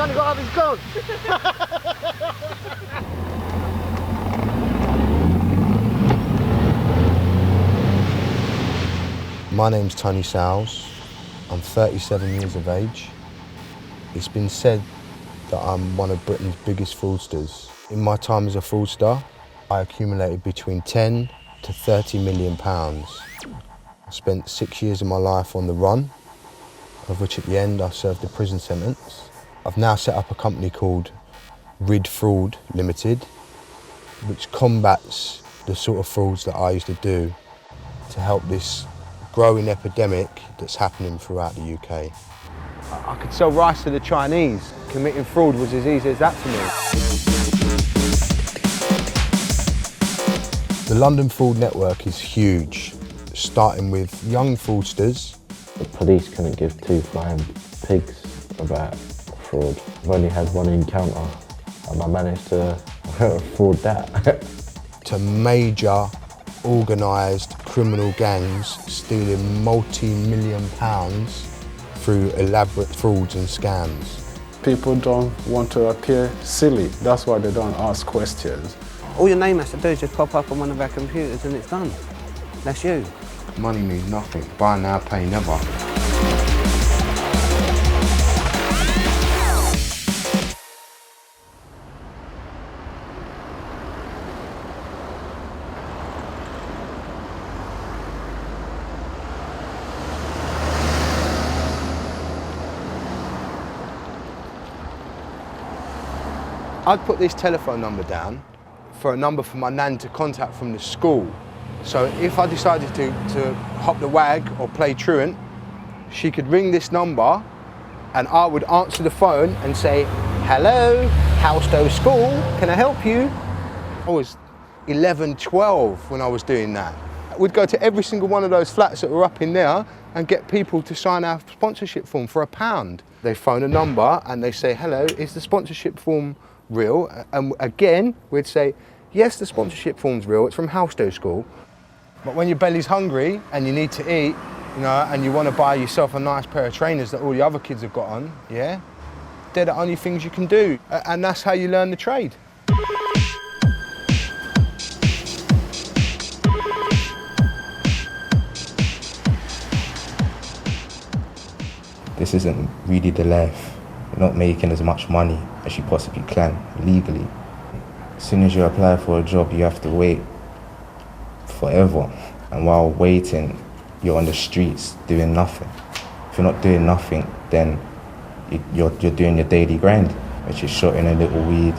man got up his gun. My name's Tony Sowles. I'm 37 years of age. It's been said that I'm one of Britain's biggest fraudsters. In my time as a fraudster, I accumulated between 10 to 30 million pounds. I spent 6 years of my life on the run, of which at the end I served a prison sentence. I've now set up a company called Rid Fraud Limited, which combats the sort of frauds that I used to do to help this growing epidemic that's happening throughout the UK. I could sell rice to the Chinese. Committing fraud was as easy as that to me. The London fraud network is huge, starting with young fraudsters. The police couldn't give two flying pigs about fraud. I've only had one encounter and I managed to fraud that. To major organised criminal gangs stealing multi-million pounds through elaborate frauds and scams. People don't want to appear silly, that's why they don't ask questions. All your name has to do is just pop up on one of our computers and it's done. That's you. Money means nothing. Buy now, pay never. I'd put this telephone number down for a number for my nan to contact from the school. So if I decided to hop the wag or play truant, she could ring this number and I would answer the phone and say, "Hello, Howstow School, can I help you?" I was 11, 12 when I was doing that. We'd go to every single one of those flats that were up in there and get people to sign our sponsorship form for £1. They phone a number and they say, "Hello, is the sponsorship form real?" And again, we'd say, "Yes, the sponsorship form's real, it's from Howstow School." But when your belly's hungry and you need to eat, you know, and you want to buy yourself a nice pair of trainers that all the other kids have got on, yeah, they're the only things you can do. And that's how you learn the trade. This isn't really the life. You're not making as much money as you possibly can legally. As soon as you apply for a job, you have to wait forever. And while waiting, you're on the streets doing nothing. If you're not doing nothing, then you're doing your daily grind, which is shotting a little weed.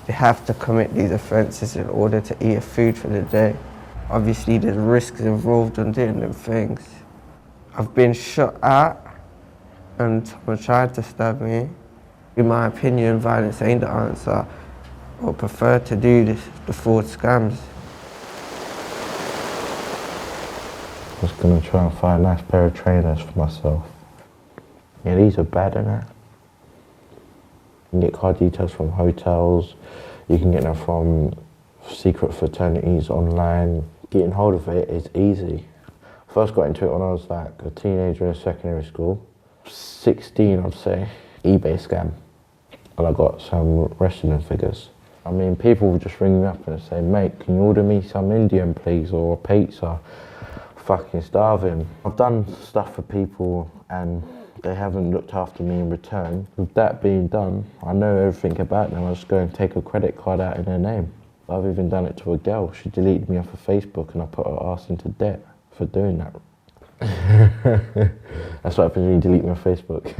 You have to commit these offences in order to eat a food for the day. Obviously, there's risks involved in doing them things. I've been shot at and someone tried to stab me. In my opinion, violence ain't the answer. I would prefer to do the fraud scams. I was going to try and find a nice pair of trainers for myself. Yeah, these are bad, innit? You can get card details from hotels, you can get them from secret fraternities online. Getting hold of it is easy. First got into it when I was like a teenager in secondary school. 16, I'd say. eBay scam. And I got some wrestling figures. I mean, people would just ring me up and say, "Mate, can you order me some Indian, please, or a pizza? Fucking starving." I've done stuff for people and they haven't looked after me in return. With that being done, I know everything about them. I just go and take a credit card out in their name. I've even done it to a girl. She deleted me off of Facebook and I put her ass into debt for doing that. That's what happens when you delete me off Facebook.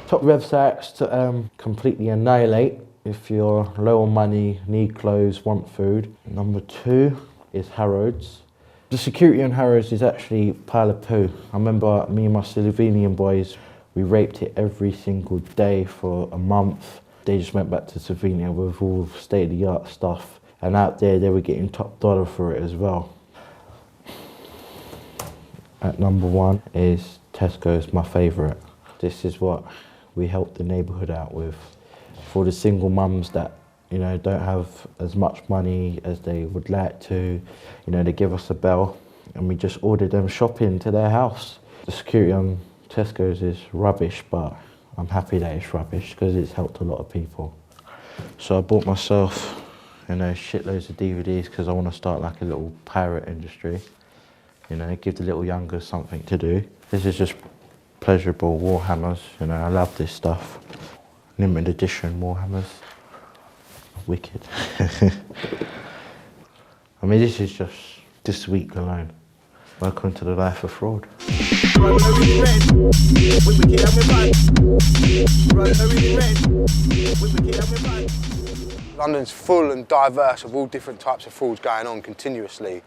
Top websites to completely annihilate if you're low on money, need clothes, want food. Number 2 is Harrods. The security on Harrods is actually a pile of poo. I remember me and my Slovenian boys, we raped it every single day for a month. They just went back to Slovenia with all state-of-the-art stuff. And out there, they were getting top dollar for it as well. At number 1 is Tesco's, my favourite. This is what we help the neighbourhood out with. For the single mums that, you know, don't have as much money as they would like to, you know, they give us a bell and we just order them shopping to their house. The security on Tesco's is rubbish, but I'm happy that it's rubbish because it's helped a lot of people. So I bought myself, shitloads of DVDs because I want to start like a little pirate industry. Give the little youngers something to do. This is just pleasurable Warhammers, I love this stuff. Limited edition Warhammers. Wicked. I mean, this is just this week alone. Welcome to the life of fraud. London's full and diverse of all different types of frauds going on continuously.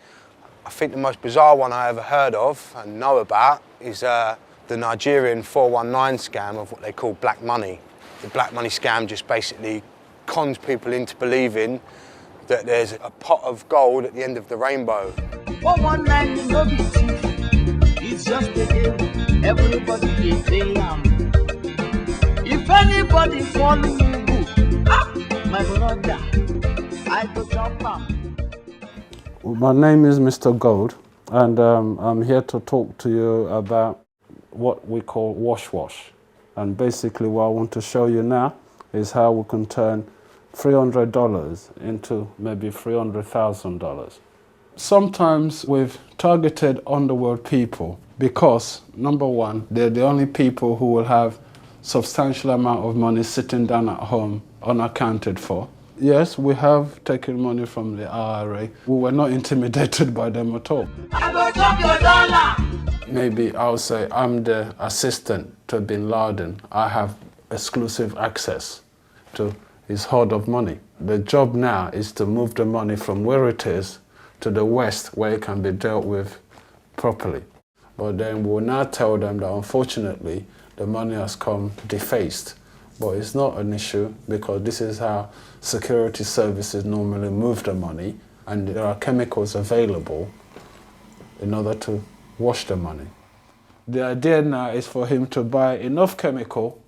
I think the most bizarre one I ever heard of and know about is the Nigerian 419 scam of what they call black money. The black money scam just basically cons people into believing that there's a pot of gold at the end of the rainbow. 419 is no big thief. It's just a game. Everybody dey play am. If anybody follow me, my brother, I go jump am. My name is Mr. Gold, and I'm here to talk to you about what we call wash. And basically what I want to show you now is how we can turn $300 into maybe $300,000. Sometimes we've targeted underworld people because, number one, they're the only people who will have substantial amount of money sitting down at home unaccounted for. Yes, we have taken money from the IRA. We were not intimidated by them at all. I go drop your dollar. Maybe I'll say I'm the assistant to Bin Laden. I have exclusive access to his hoard of money. The job now is to move the money from where it is to the West where it can be dealt with properly. But then we'll now tell them that unfortunately the money has come defaced. But it's not an issue because this is how security services normally move the money, and there are chemicals available in order to wash the money. The idea now is for him to buy enough chemical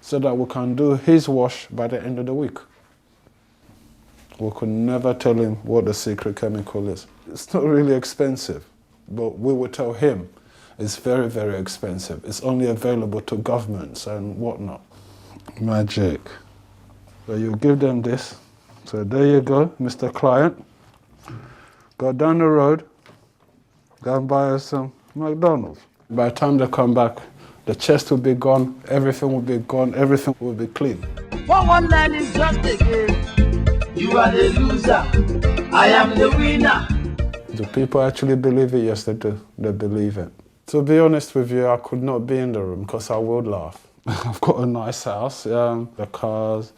so that we can do his wash by the end of the week. We could never tell him what the secret chemical is. It's not really expensive, but we will tell him it's very, very expensive. It's only available to governments and whatnot. Magic. So you give them this. So there you go, Mr. Client. Go down the road, go and buy us some McDonald's. By the time they come back, the chest will be gone, everything will be gone, everything will be clean. 419 is just a game. You are the loser. I am the winner. Do people actually believe it? Yes, they do. They believe it. To be honest with you, I could not be in the room because I would laugh. I've got a nice house, the cars,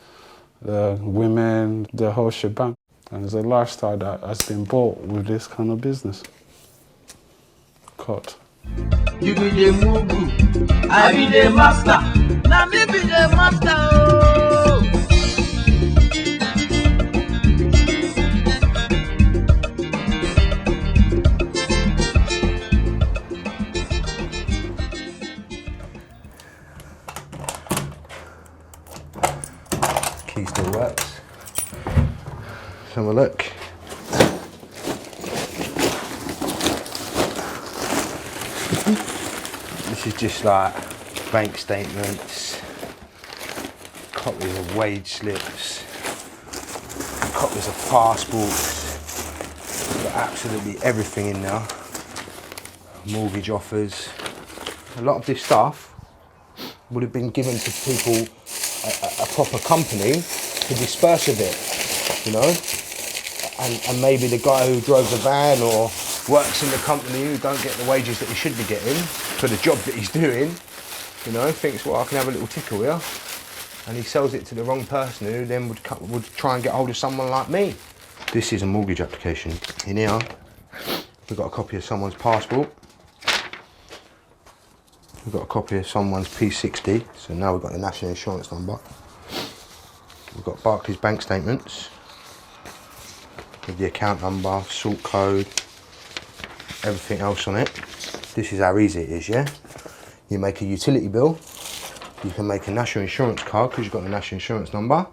the women, the whole shebang. And it's a lifestyle that has been bought with this kind of business. Cut. You be the mugu, I be the master. Now me be the master. Oh. Key still works. Let's have a look. This is just like bank statements, copies of wage slips, copies of passports. Got absolutely everything in there. Mortgage offers. A lot of this stuff would have been given to people, a proper company, to disperse a bit, and maybe the guy who drove the van or works in the company who don't get the wages that he should be getting for the job that he's doing, thinks, well, I can have a little tickle here, and he sells it to the wrong person who then would try and get hold of someone like me. This is a mortgage application. In here, we've got a copy of someone's passport. We've got a copy of someone's P60, so now we've got the national insurance number. We've got Barclays bank statements with the account number, sort code, everything else on it. This is how easy it is, yeah? You make a utility bill, you can make a national insurance card because you've got the national insurance number,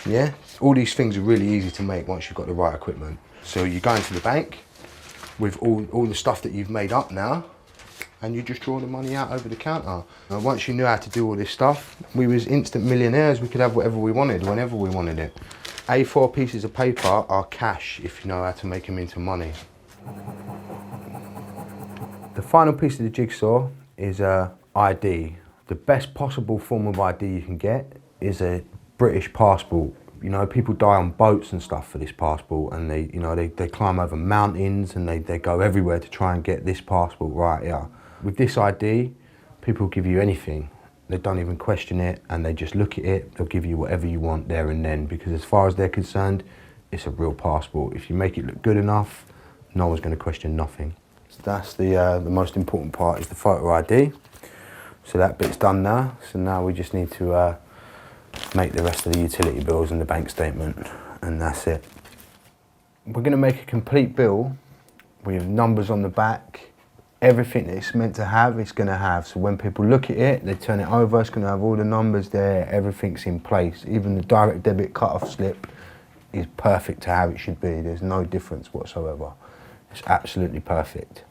yeah? All these things are really easy to make once you've got the right equipment. So you go into the bank with all the stuff that you've made up now, and you just draw the money out over the counter. Once you knew how to do all this stuff, we was instant millionaires. We could have whatever we wanted, whenever we wanted it. A4 pieces of paper are cash if you know how to make them into money. The final piece of the jigsaw is ID. The best possible form of ID you can get is a British passport. You know, people die on boats and stuff for this passport, and they climb over mountains and they go everywhere to try and get this passport right here. With this ID, people give you anything. They don't even question it, and they just look at it. They'll give you whatever you want there and then, because as far as they're concerned, it's a real passport. If you make it look good enough, no one's going to question nothing. So that's the most important part, is the photo ID. So that bit's done now. So now we just need to make the rest of the utility bills and the bank statement, and that's it. We're going to make a complete bill with numbers on the back. Everything that it's meant to have, it's going to have. So when people look at it, they turn it over, it's going to have all the numbers there, everything's in place. Even the direct debit cut-off slip is perfect to how it should be. There's no difference whatsoever. It's absolutely perfect.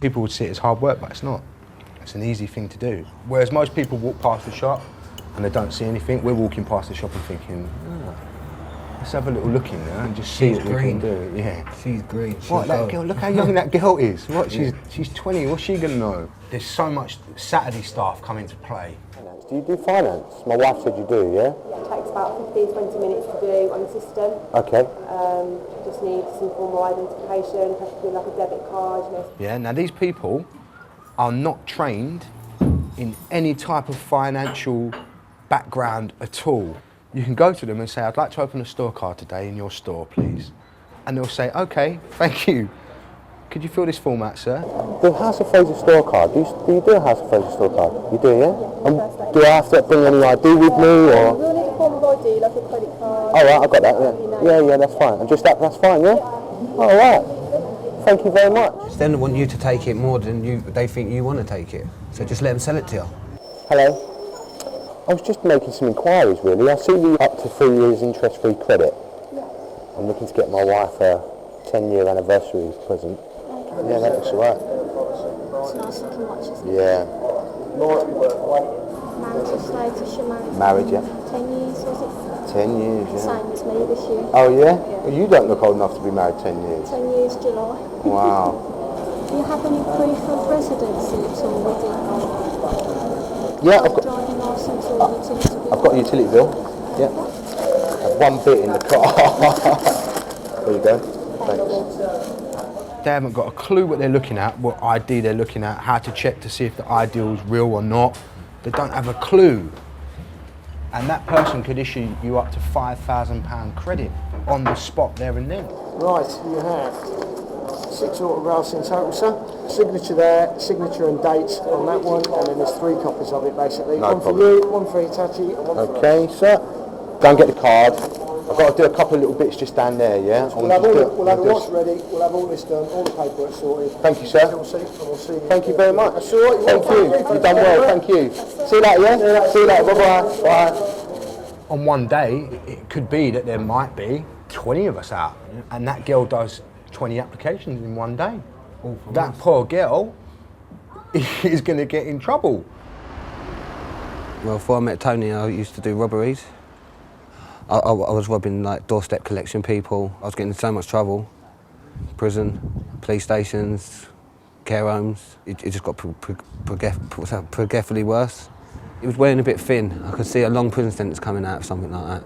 People would see it as hard work, but it's not. It's an easy thing to do. Whereas most people walk past the shop and they don't see anything, we're walking past the shop and thinking, oh, let's have a little look in there and just see what we can do. Yeah. She's green. What, that girl, look how young that girl is. What, she's 20, what's she gonna know? There's so much Saturday staff come into play. Do you do finance? My wife said you do, yeah? Yeah, it takes about 15-20 minutes to do on the system. Okay. Just need some formal identification, preferably like a debit card, you know. Yeah, now these people are not trained in any type of financial background at all. You can go to them and say, I'd like to open a store card today in your store, please. And they'll say, okay, thank you. Could you fill this form out, sir? The House of Fraser store card, do you do a House of Fraser store card? You do, yeah? Do I have to bring any ID with me, or? We'll need a form of ID, like a credit card. Oh, right, I got that, yeah. Yeah, that's fine. And just that's fine, yeah? All right. Thank you very much. They don't want you to take it more than they think you want to take it. So just let them sell it to you. Hello. I was just making some inquiries, really. I see you up to 3 years interest-free credit. Yeah. I'm looking to get my wife a 10-year anniversary present. Okay. Yeah, that looks all right. It's a nice looking watch, isn't it? Yeah. Marital status, you're married? Married, yeah. 10 years, was it? 10 years, yeah. Same as me this year. Oh, yeah? Well, you don't look old enough to be married 10 years. 10 years, July. Wow. Do you have any proof of residency at all with you? Yeah, I've got... Driving licence or utility bill? I've got a utility bill. Yeah. I've one bit in the car. There you go. Thanks. They haven't got a clue what they're looking at, what ID they're looking at, how to check to see if the ideal is real or not. They don't have a clue. And that person could issue you up to £5,000 credit on the spot there and then. Right, you have 6 autographs in total, sir. Signature there, signature and date on that one, and then there's 3 copies of it basically. No one problem. for you, one for Itachi, and one for Okay, sir. Go and get the card. I've got to do a couple of little bits just down there, yeah? We'll have a watch ready, we'll have all this done, all the paperwork sorted. Thank you, sir. We'll see you. Thank you very much. That's all right. Thank you. You've done well, thank you. See you later, yeah? See you later, bye-bye. Bye. On one day, it could be that there might be 20 of us out, and that girl does 20 applications in one day. That poor girl is going to get in trouble. Well, before I met Tony, I used to do robberies. I was robbing like doorstep collection people. I was getting in so much trouble. Prison, police stations, care homes. It just got progressively worse. He was wearing a bit thin. I could see a long prison sentence coming out of something like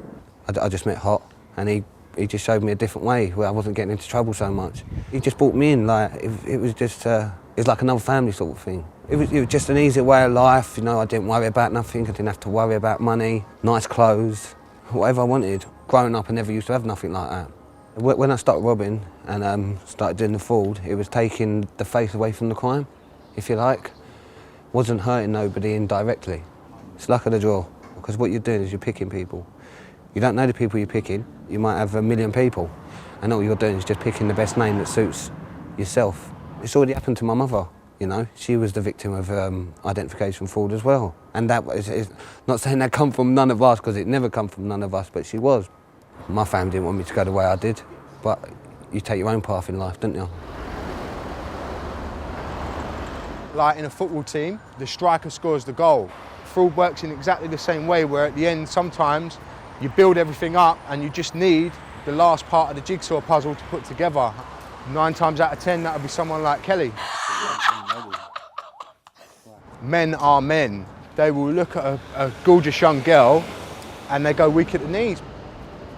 that. I just met Hot, and he just showed me a different way where I wasn't getting into trouble so much. He just brought me in, like, it was just, it was like another family sort of thing. It was just an easier way of life, you know, I didn't worry about nothing, I didn't have to worry about money, nice clothes, whatever I wanted. Growing up, I never used to have nothing like that. When I started robbing and started doing the fraud, it was taking the face away from the crime, if you like. Wasn't hurting nobody indirectly. It's luck of the draw, because what you're doing is you're picking people. You don't know the people you're picking, you might have 1 million people, and all you're doing is just picking the best name that suits yourself. It's already happened to my mother, you know. She was the victim of identification fraud as well. And that was, it's not saying that come from none of us, because it never come from none of us, but she was. My family didn't want me to go the way I did, but you take your own path in life, don't you? Like in a football team, the striker scores the goal. Fraud works in exactly the same way, where at the end, sometimes you build everything up and you just need the last part of the jigsaw puzzle to put together. 9 times out of 10, that would be someone like Kelly. Men are men. They will look at a gorgeous young girl and they go weak at the knees.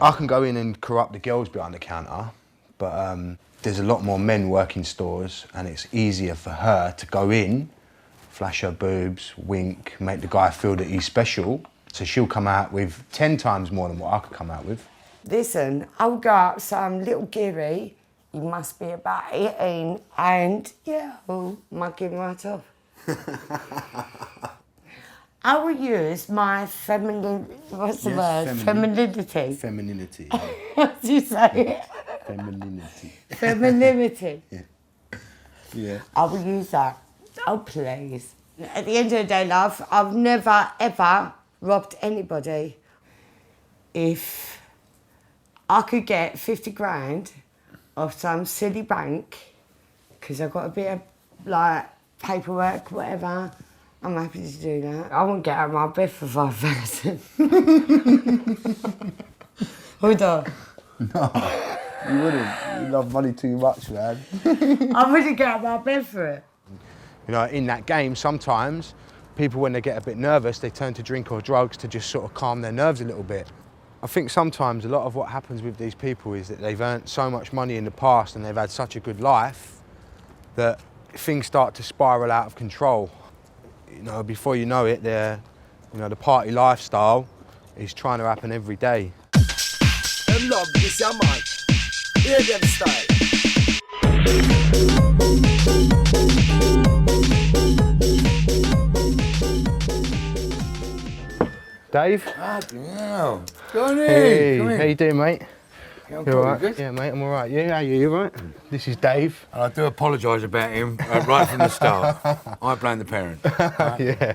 I can go in and corrupt the girls behind the counter, but there's a lot more men working stores, and it's easier for her to go in, flash her boobs, wink, make the guy feel that he's special, so she'll come out with 10 times more than what I could come out with. Listen, I'll go up some little Geary, he must be about 18, and yeah, I'll mug him right off. I will use my what's the word? Femininity. Femininity. How do you say it? Femininity. Femininity. Yeah. I will use that. Oh, please. At the end of the day, love, I've never, ever robbed anybody. If I could get 50 grand off some silly bank, because I've got a bit of, like, paperwork, whatever, I'm happy to do that. I won't get out of my bed for 5,000. Hold on. No, you wouldn't. You love money too much, man. I wouldn't get out of my bed for it. You know, in that game, sometimes people, when they get a bit nervous, they turn to drink or drugs to just sort of calm their nerves a little bit. I think sometimes a lot of what happens with these people is that they've earned so much money in the past and they've had such a good life that things start to spiral out of control. You know, before you know it, the party lifestyle is trying to happen every day. Them love this your man. Hear them style. Dave? Wow. Johnny! Hey, how you doing, mate? Yeah, I'm You all right? good. Yeah, mate, I'm all right. Yeah, how are you? You all right? This is Dave. And I do apologise about him right from the start. I blame the parents. Right? Yeah.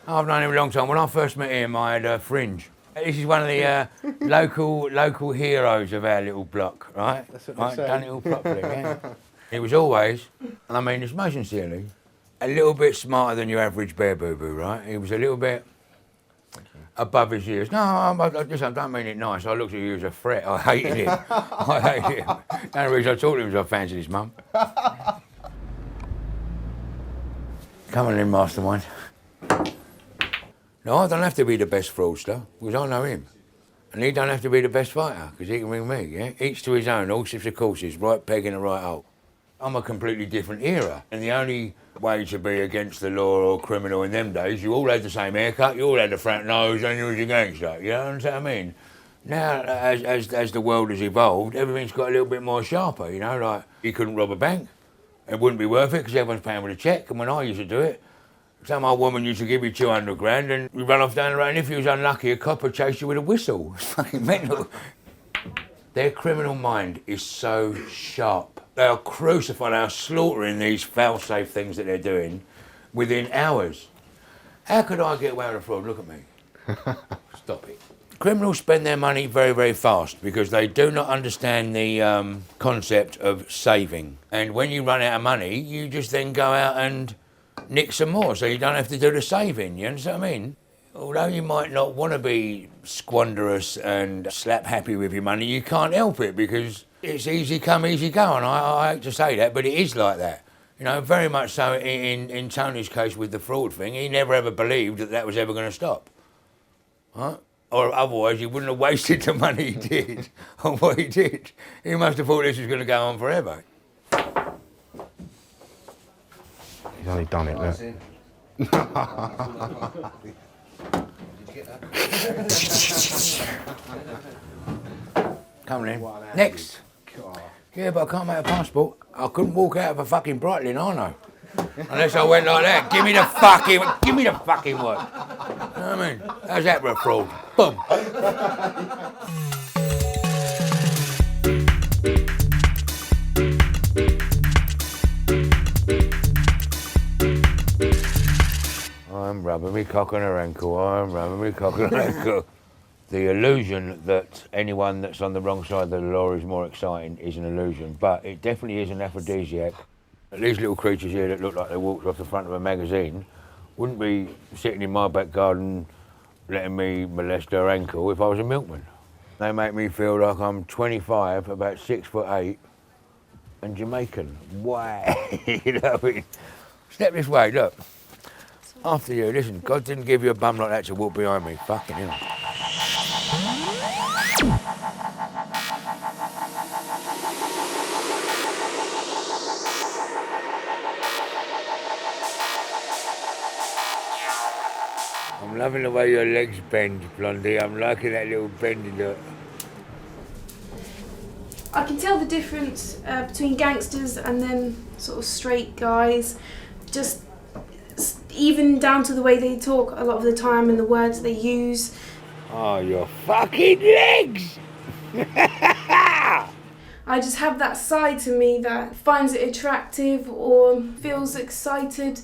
I've known him a long time. When I first met him, I had a Fringe. This is one of the local heroes of our little block, right? That's what right, they say. done it all properly, yeah. He was always, and I mean this most sincerely, a little bit smarter than your average bear boo-boo, right? He was a little bit above his years. No, I don't mean it nice. I looked at you as a threat. I hated him. I hated him. The only reason I talked to him was I fancied his mum. Come on in, mastermind. No, I don't have to be the best fraudster, because I know him. And he don't have to be the best fighter, because he can ring me, yeah? Each to his own, all sorts of courses, right peg in the right hole. I'm a completely different era, and the only way to be against the law or criminal in them days, you all had the same haircut, you all had the front nose, and you was a gangster, you know what I mean? Now, as the world has evolved, everything's got a little bit more sharper, you know, like, you couldn't rob a bank, it wouldn't be worth it, because everyone's paying with a cheque, and when I used to do it, some old woman used to give you 200 grand, and you run off down the road, and if you was unlucky, a cop would chase you with a whistle. It's fucking mental. Their criminal mind is so sharp. They are crucifying, they are slaughtering these fail-safe things that they're doing within hours. How could I get away with a fraud? Look at me. Stop it. Criminals spend their money very, very fast because they do not understand the concept of saving. And when you run out of money, you just then go out and nick some more, so you don't have to do the saving, you understand what I mean? Although you might not want to be squanderous and slap happy with your money, you can't help it because it's easy come, easy go, and I hate to say that, but it is like that. You know, very much so in Tony's case with the fraud thing, he never ever believed that that was ever going to stop. Right? Or otherwise he wouldn't have wasted the money he did on what he did. He must have thought this was going to go on forever. He's only done it, look. Did you get that? Coming in. Next. Yeah, but I can't make a passport. I couldn't walk out of a fucking Breitling, I know. Unless I went like that. Give me the fucking work. You know what I mean? How's that for a fraud? Boom. I'm rubbing me cock on her ankle, I'm rubbing me cock on her ankle. The illusion that anyone that's on the wrong side of the law is more exciting is an illusion, but it definitely is an aphrodisiac. These little creatures here that look like they walked off the front of a magazine wouldn't be sitting in my back garden letting me molest her ankle if I was a milkman. They make me feel like I'm 25, about 6'8", and Jamaican. Why? You know what I mean? Step this way, look. After you, listen, God didn't give you a bum like that to walk behind me. Fucking hell. I'm loving the way your legs bend, Blondie. I'm liking that little bending look. I can tell the difference between gangsters and then sort of straight guys, just even down to the way they talk a lot of the time and the words they use. Oh, your fucking legs! I just have that side to me that finds it attractive or feels excited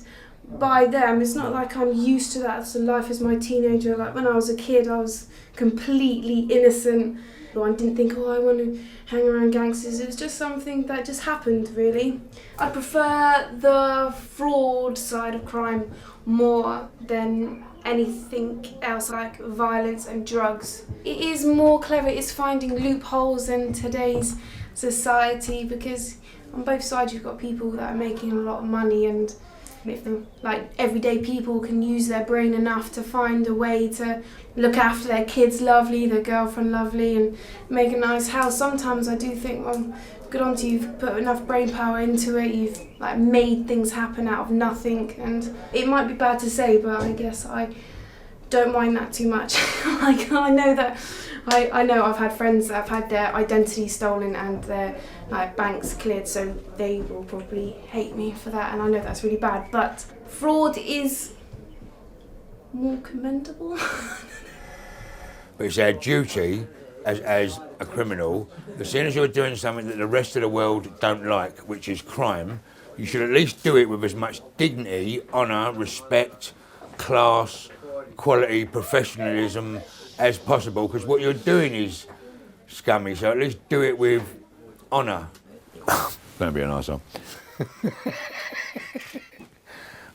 by them. It's not like I'm used to that as life as my teenager. Like when I was a kid, I was completely innocent. I didn't think, oh, I want to hang around gangsters. It was just something that just happened, really. I prefer the fraud side of crime more than anything else, like violence and drugs. It is more clever, it's finding loopholes in today's society, because on both sides you've got people that are making a lot of money, and if like everyday people can use their brain enough to find a way to look after their kids lovely, their girlfriend lovely, and make a nice house. Sometimes I do think, well, good on to you, you've put enough brain power into it, you've like made things happen out of nothing, and it might be bad to say, but I guess I don't mind that too much. Like I know that I know I've had friends that have had their identity stolen and their like banks cleared, so they will probably hate me for that, and I know that's really bad, but fraud is more commendable. But it's our duty as a criminal, as soon as you're doing something that the rest of the world don't like, which is crime, you should at least do it with as much dignity, honour, respect, class, quality, professionalism as possible, because what you're doing is scummy, so at least do it with honour. Gonna be a nice one.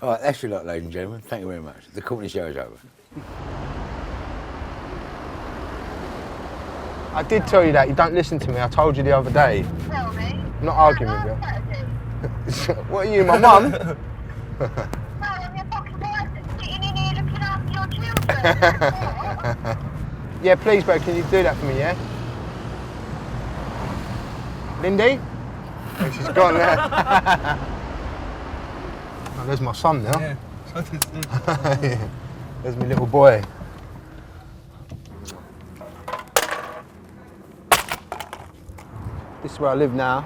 All right, that's your lot, ladies and gentlemen. Thank you very much. The company show is over. I did tell you that, you don't listen to me. I told you the other day. Tell me. I'm not arguing with you. What are you, my mum? No, I'm your fucking wife that's sitting in here looking after your children. Yeah, please, bro, can you do that for me, yeah? Lindy? Oh, she's gone there. Oh, there's my son now. Yeah. There's my little boy. This is where I live now.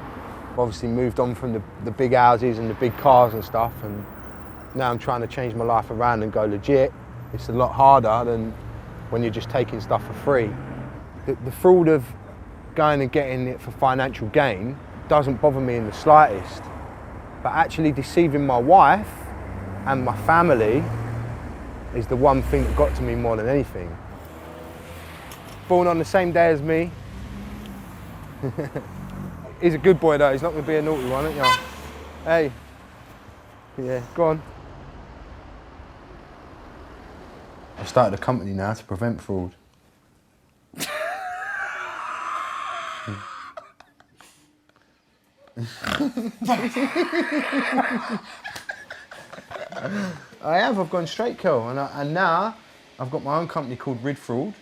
I've obviously moved on from the big houses and the big cars and stuff, and now I'm trying to change my life around and go legit. It's a lot harder than when you're just taking stuff for free. The fraud of going and getting it for financial gain doesn't bother me in the slightest, but actually deceiving my wife and my family is the one thing that got to me more than anything. Born on the same day as me. He's a good boy though, he's not going to be a naughty one, ain't you? Hey. Yeah, go on. I started a company now to prevent fraud. I have, I've gone straight kill, and now I've got my own company called Rid Fraud.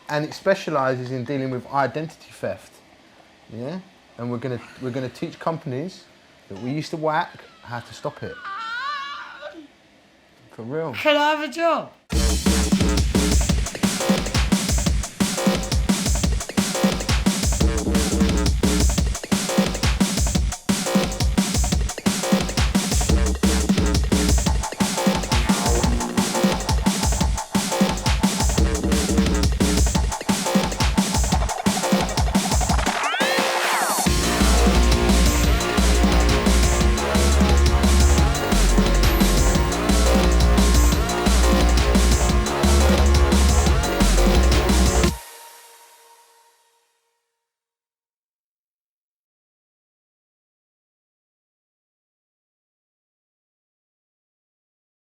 And it specialises in dealing with identity theft. Yeah? And we're gonna teach companies that we used to whack how to stop it. For real. Can I have a job?